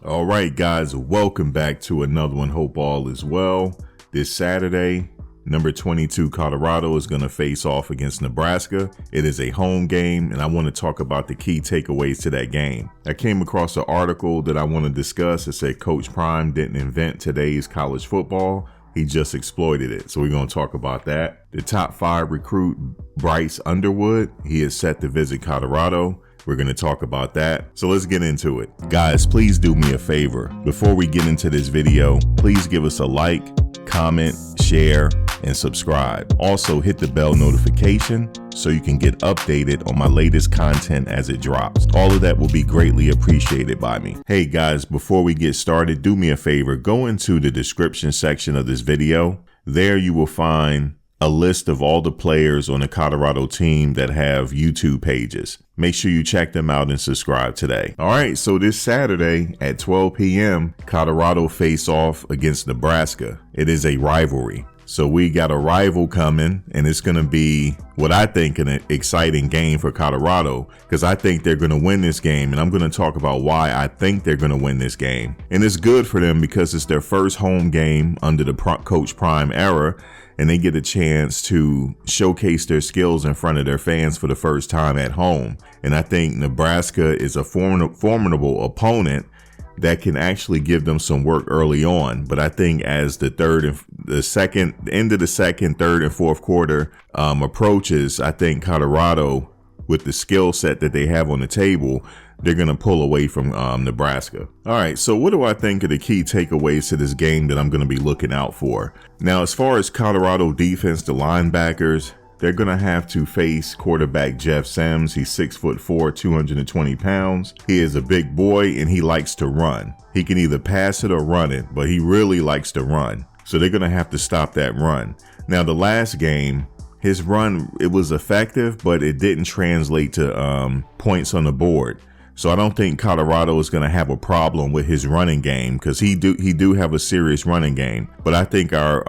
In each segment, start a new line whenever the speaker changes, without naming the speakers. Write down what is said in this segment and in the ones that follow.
All right, guys, welcome back to another one. Hope all is well. This Saturday, number 22 Colorado is going to face off against Nebraska. It is a home game, and I want to talk about the key takeaways to that game. I came across an article that I want to discuss. It said Coach Prime didn't invent today's college football. He just exploited it. So we're going to talk about that. The top 5 recruit, Bryce Underwood, he is set to visit Colorado. We're going to talk about that. So let's get into it. Guys, please do me a favor. Before we get into this video, please give us a like, comment, share, and subscribe. Also hit the bell notification so you can get updated on my latest content as it drops. All of that will be greatly appreciated by me. Hey guys, before we get started, do me a favor, go into the description section of this video. There you will find a list of all the players on the Colorado team that have YouTube pages. Make sure you check them out and subscribe today. All right, so this Saturday at 12 p.m., Colorado face off against Nebraska. It is a rivalry. So we got a rival coming, and it's going to be what I think an exciting game for Colorado, because I think they're going to win this game, and I'm going to talk about why I think they're going to win this game. And it's good for them because it's their first home game under the Coach Prime era, and they get a chance to showcase their skills in front of their fans for the first time at home. And I think Nebraska is a formidable opponent that can actually give them some work early on. But I think as the end of the second, third, and fourth quarter approaches, I think Colorado, with the skill set that they have on the table, they're going to pull away from Nebraska. All right, so what do I think are the key takeaways to this game that I'm going to be looking out for? Now, as far as Colorado defense, the linebackers, they're going to have to face quarterback Jeff Sims. He's 6'4", 220 pounds. He is a big boy, and he likes to run. He can either pass it or run it, but he really likes to run. So they're going to have to stop that run. Now, the last game, his run, it was effective, but it didn't translate to points on the board. So I don't think Colorado is going to have a problem with his running game, because he do have a serious running game. But I think our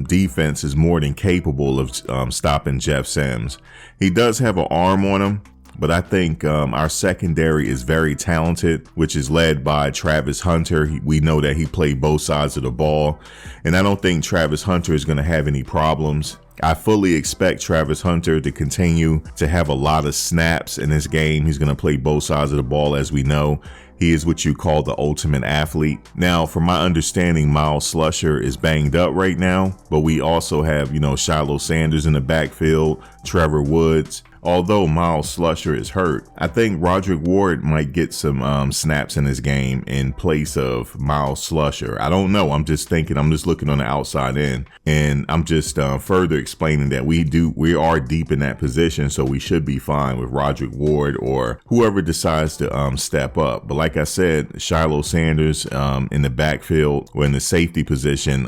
defense is more than capable of stopping Jeff Sims. He does have an arm on him, but I think our secondary is very talented, which is led by Travis Hunter. We know that he played both sides of the ball, and I don't think Travis Hunter is going to have any problems. I fully expect Travis Hunter to continue to have a lot of snaps in this game. He's going to play both sides of the ball, as we know. He is what you call the ultimate athlete. Now, from my understanding, Miles Slusher is banged up right now, but we also have, Shilo Sanders in the backfield, Trevor Woods. Although Miles Slusher is hurt, I think Roderick Ward might get some snaps in this game in place of Miles Slusher. I don't know. I'm just thinking. I'm just looking on the outside in, and I'm just further explaining that we are deep in that position, so we should be fine with Roderick Ward or whoever decides to step up. But like I said, Shilo Sanders in the backfield or in the safety position,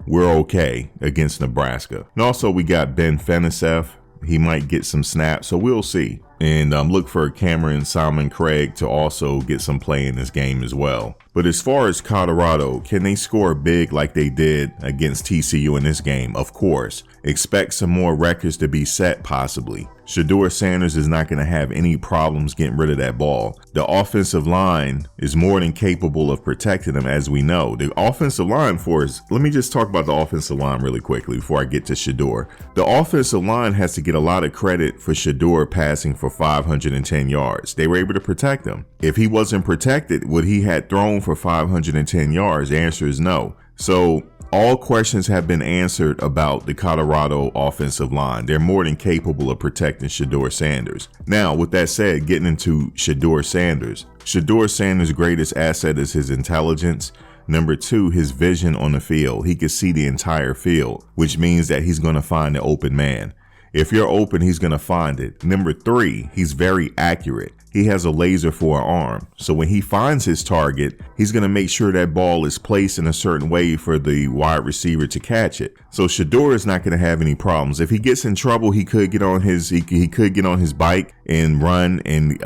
we're okay against Nebraska. And also we got Ben Fenisef. He might get some snaps, so we'll see. And look for Cameron Simon Craig to also get some play in this game as well. But as far as Colorado, can they score big like they did against TCU in this game? Of course. Expect some more records to be set, possibly. Shedeur Sanders is not going to have any problems getting rid of that ball. The offensive line is more than capable of protecting them, as we know. The offensive line let me just talk about the offensive line really quickly before I get to Shedeur. The offensive line has to get a lot of credit for Shedeur passing for 510 yards. They were able to protect him. If he wasn't protected, would he had thrown for 510 yards? The answer is no. So all questions have been answered about the Colorado offensive line. They're more than capable of protecting Shedeur Sanders. Now, with that said, getting into Shedeur Sanders. Shedeur Sanders' greatest asset is his intelligence. Number 2, his vision on the field. He can see the entire field, which means that he's going to find the open man. If you're open, he's going to find it. Number 3, he's very accurate. He has a laser for an arm. So when he finds his target, he's going to make sure that ball is placed in a certain way for the wide receiver to catch it. So Shedeur is not going to have any problems. If he gets in trouble, he could get on his bike and run and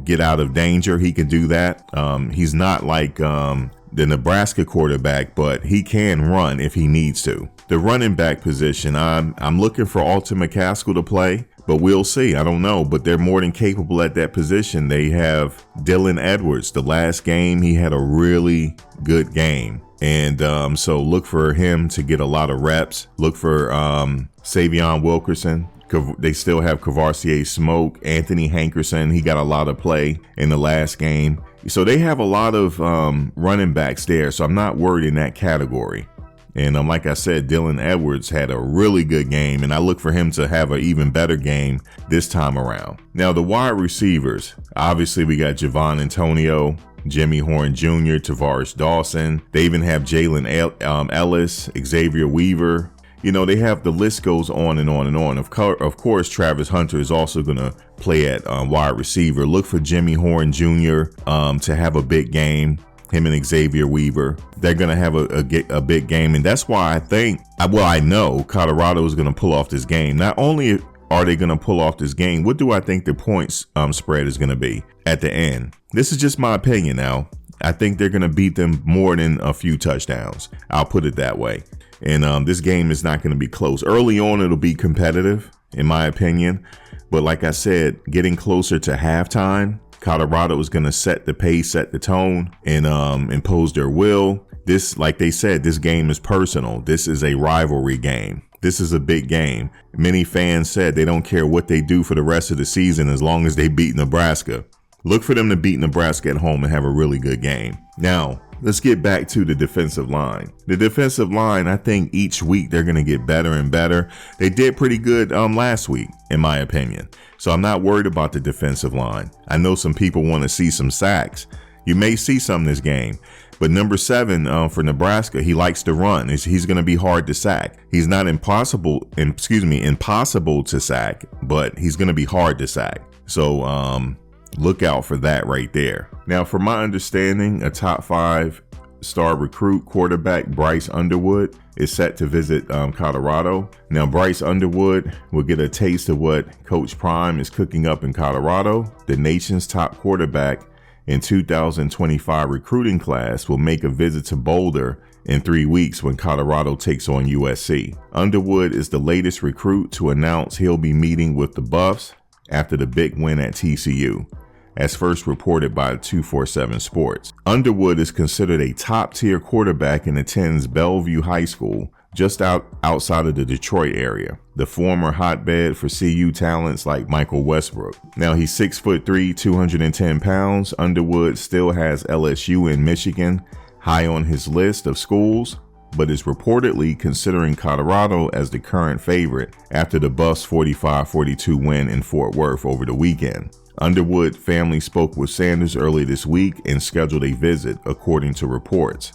get out of danger. He can do that. He's not like the Nebraska quarterback, but he can run if he needs to. The running back position, I'm looking for Alton McCaskill to play. but we'll see. I don't know, but they're more than capable at that position. They have Dylan Edwards. The last game, he had a really good game. And so look for him to get a lot of reps. Look for Savion Wilkerson. They still have Kavassier Smoke, Anthony Hankerson. He got a lot of play in the last game. So they have a lot of running backs there. So I'm not worried in that category. And like I said, Dylan Edwards had a really good game, and I look for him to have an even better game this time around. Now, the wide receivers, obviously we got Javon Antonio, Jimmy Horn Jr., Tavares Dawson. They even have Jalen Ellis, Xavier Weaver. You know, they have, the list goes on and on and on. Of course, Travis Hunter is also going to play at wide receiver. Look for Jimmy Horn Jr. To have a big game. Him and Xavier Weaver, they're going to have a big game. And that's why I know Colorado is going to pull off this game. Not only are they going to pull off this game, what do I think the points spread is going to be at the end? This is just my opinion now. I think they're going to beat them more than a few touchdowns. I'll put it that way. And this game is not going to be close. Early on, it'll be competitive, in my opinion. But like I said, getting closer to halftime, Colorado is going to set the pace, set the tone, and impose their will. This, like they said, this game is personal. This is a rivalry game. This is a big game. Many fans said they don't care what they do for the rest of the season as long as they beat Nebraska. Look for them to beat Nebraska at home and have a really good game. Now, let's get back to the defensive line. The defensive line, I think each week they're going to get better and better. They did pretty good last week, in my opinion. So I'm not worried about the defensive line. I know some people want to see some sacks. You may see some this game. But number 7 for Nebraska, he likes to run. He's going to be hard to sack. He's not impossible to sack, but he's going to be hard to sack. So look out for that right there. Now, from my understanding, a top 5-star recruit quarterback, Bryce Underwood, is set to visit Colorado. Now, Bryce Underwood will get a taste of what Coach Prime is cooking up in Colorado. The nation's top quarterback in 2025 recruiting class will make a visit to Boulder in 3 weeks when Colorado takes on USC. Underwood is the latest recruit to announce he'll be meeting with the Buffs after the big win at TCU, as first reported by 247 Sports. Underwood is considered a top-tier quarterback and attends Bellevue High School, just outside of the Detroit area, the former hotbed for CU talents like Michael Westbrook. Now, he's 6'3", 210 pounds. Underwood still has LSU in Michigan high on his list of schools, but is reportedly considering Colorado as the current favorite after the Buffs' 45-42 win in Fort Worth over the weekend. Underwood family spoke with Sanders early this week and scheduled a visit, according to reports.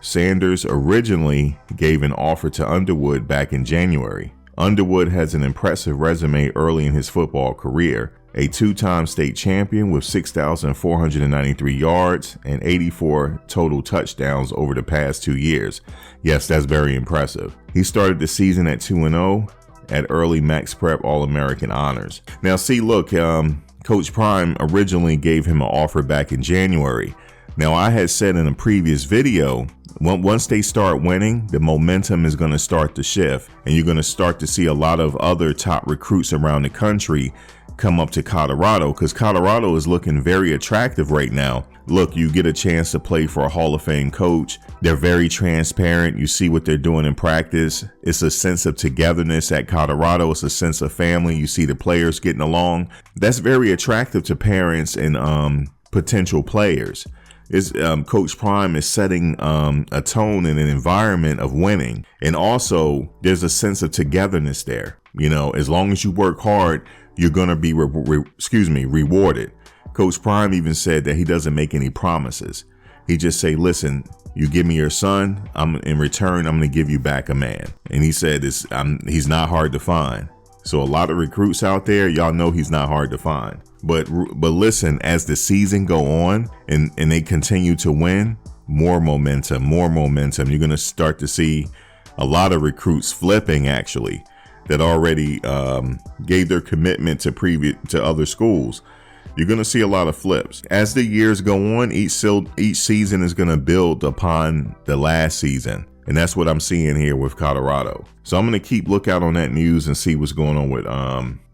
Sanders originally gave an offer to Underwood back in January. Underwood has an impressive resume early in his football career, a 2-time state champion with 6,493 yards and 84 total touchdowns over the past 2 years. Yes, that's very impressive. He started the season at 2-0 at early Max Prep All-American honors. Now, see, look, Coach Prime originally gave him an offer back in January. Now, I had said in a previous video, once they start winning, the momentum is going to start to shift, and you're going to start to see a lot of other top recruits around the country come up to Colorado, because Colorado is looking very attractive right now. Look, you get a chance to play for a Hall of Fame coach. They're very transparent. You see what they're doing in practice. It's a sense of togetherness at Colorado. It's a sense of family. You see the players getting along. That's very attractive to parents and potential players. Coach Prime is setting a tone and an environment of winning. And also, there's a sense of togetherness there. You know, as long as you work hard, you're going to be rewarded. Coach Prime even said that he doesn't make any promises. He just say, listen, you give me your son, in return, I'm going to give you back a man. And he said he's not hard to find. So a lot of recruits out there, y'all know he's not hard to find. But listen, as the season go on and they continue to win, more momentum. You're going to start to see a lot of recruits flipping, actually, that already gave their commitment to other schools. You're going to see a lot of flips. As the years go on, each season is going to build upon the last season. And that's what I'm seeing here with Colorado. So I'm going to keep lookout on that news and see what's going on with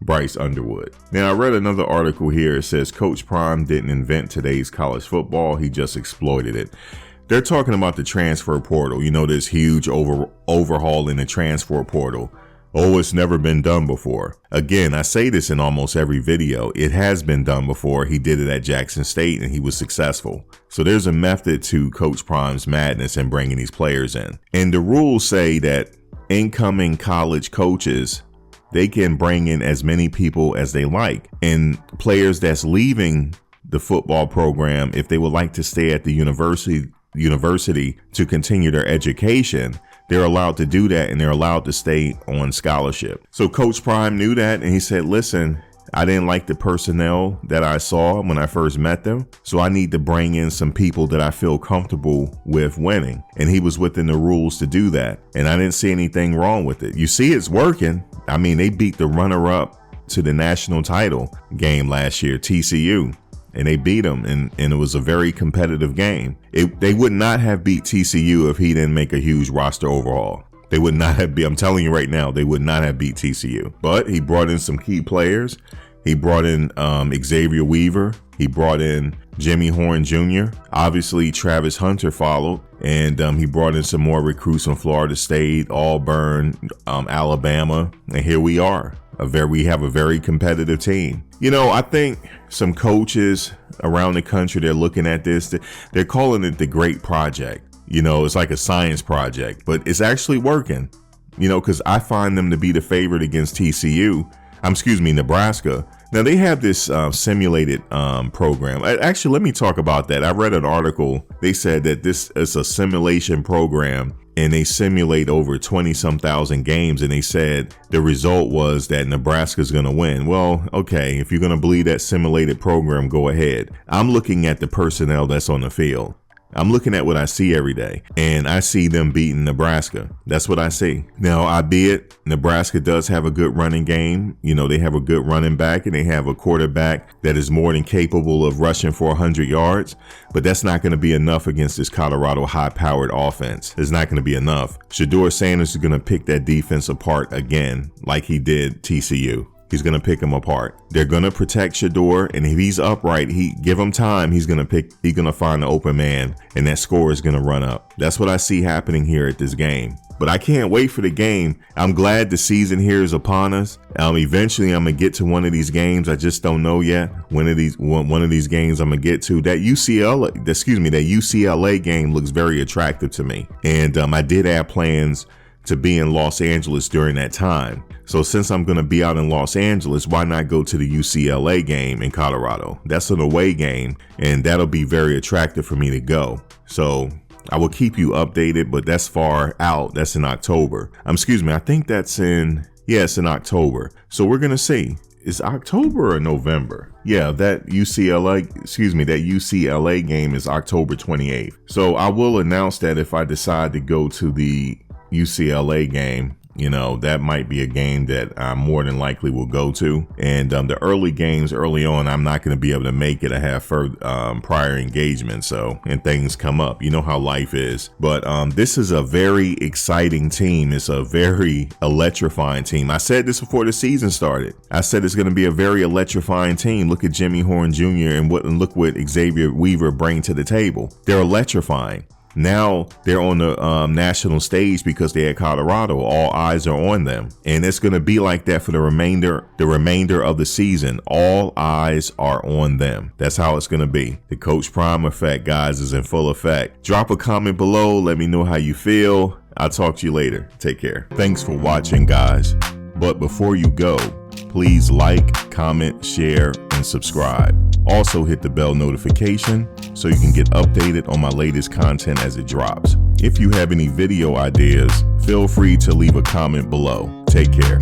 Bryce Underwood. Now, I read another article here. It says Coach Prime didn't invent today's college football. He just exploited it. They're talking about the transfer portal. You know, this huge overhaul in the transfer portal. Oh, it's never been done before. Again, I say this in almost every video. It has been done before. He did it at Jackson State and he was successful. So there's a method to Coach Prime's madness in bringing these players in. And the rules say that incoming college coaches, they can bring in as many people as they like. And players that's leaving the football program, if they would like to stay at the university to continue their education, they're allowed to do that, and they're allowed to stay on scholarship. So Coach Prime knew that, and he said, listen, I didn't like the personnel that I saw when I first met them, so I need to bring in some people that I feel comfortable with winning. And he was within the rules to do that, and I didn't see anything wrong with it. You see, it's working. I mean, they beat the runner-up to the national title game last year, TCU. And they beat them, and it was a very competitive game. They would not have beat TCU if he didn't make a huge roster overhaul. They would not have I'm telling you right now, they would not have beat TCU. But he brought in some key players. He brought in Xavier Weaver. He brought in Jimmy Horn Jr. Obviously, Travis Hunter followed. And he brought in some more recruits from Florida State, Auburn, Alabama. And here we are. We have a very competitive team. You know, I think some coaches around the country, they're looking at this, they're calling it the Great Project. You know, it's like a science project, but it's actually working, you know, because I find them to be the favorite against Nebraska. Now, they have this simulated program. Actually, let me talk about that. I read an article. They said that this is a simulation program, and they simulate over 20-some thousand games, and they said the result was that Nebraska's going to win. Well, okay, if you're going to believe that simulated program, go ahead. I'm looking at the personnel that's on the field. I'm looking at what I see every day, and I see them beating Nebraska. That's what I see. Now, albeit Nebraska does have a good running game. You know, they have a good running back, and they have a quarterback that is more than capable of rushing for 100 yards, but that's not going to be enough against this Colorado high-powered offense. It's not going to be enough. Shedeur Sanders is going to pick that defense apart again, like he did TCU. He's going to pick him apart. They're going to protect Shedeur, and if he's upright, give him time. He's going to find the open man, and that score is going to run up. That's what I see happening here at this game. But I can't wait for the game. I'm glad the season here is upon us. Eventually, I'm going to get to one of these games. I just don't know yet. One of these games I'm going to get to. That UCLA game looks very attractive to me. And I did have plans to be in Los Angeles during that time. So since I'm going to be out in Los Angeles, why not go to the UCLA game in Colorado? That's an away game, and that'll be very attractive for me to go. So I will keep you updated, but that's far out. That's in October. I think it's in October. So we're going to see. Is October or November? Yeah, that UCLA game is October 28th. So I will announce that if I decide to go to the UCLA game. You know, that might be a game that I more than likely will go to. And the early games early on, I'm not going to be able to make it. I have prior engagements, and things come up. You know how life is. But this is a very exciting team. It's a very electrifying team. I said this before the season started. I said it's going to be a very electrifying team. Look at Jimmy Horn Jr. and look what Xavier Weaver bring to the table. They're electrifying. Now they're on the national stage because they're at Colorado. All eyes are on them, and it's going to be like that for the remainder of the season. All eyes are on them. That's how it's going to be. The Coach Prime effect, guys, is in full effect. Drop a comment below. Let me know how you feel. I'll talk to you later. Take care. Thanks for watching, guys. But before you go, please like, comment, share, and subscribe. Also hit the bell notification so you can get updated on my latest content as it drops. If you have any video ideas, feel free to leave a comment below. Take care.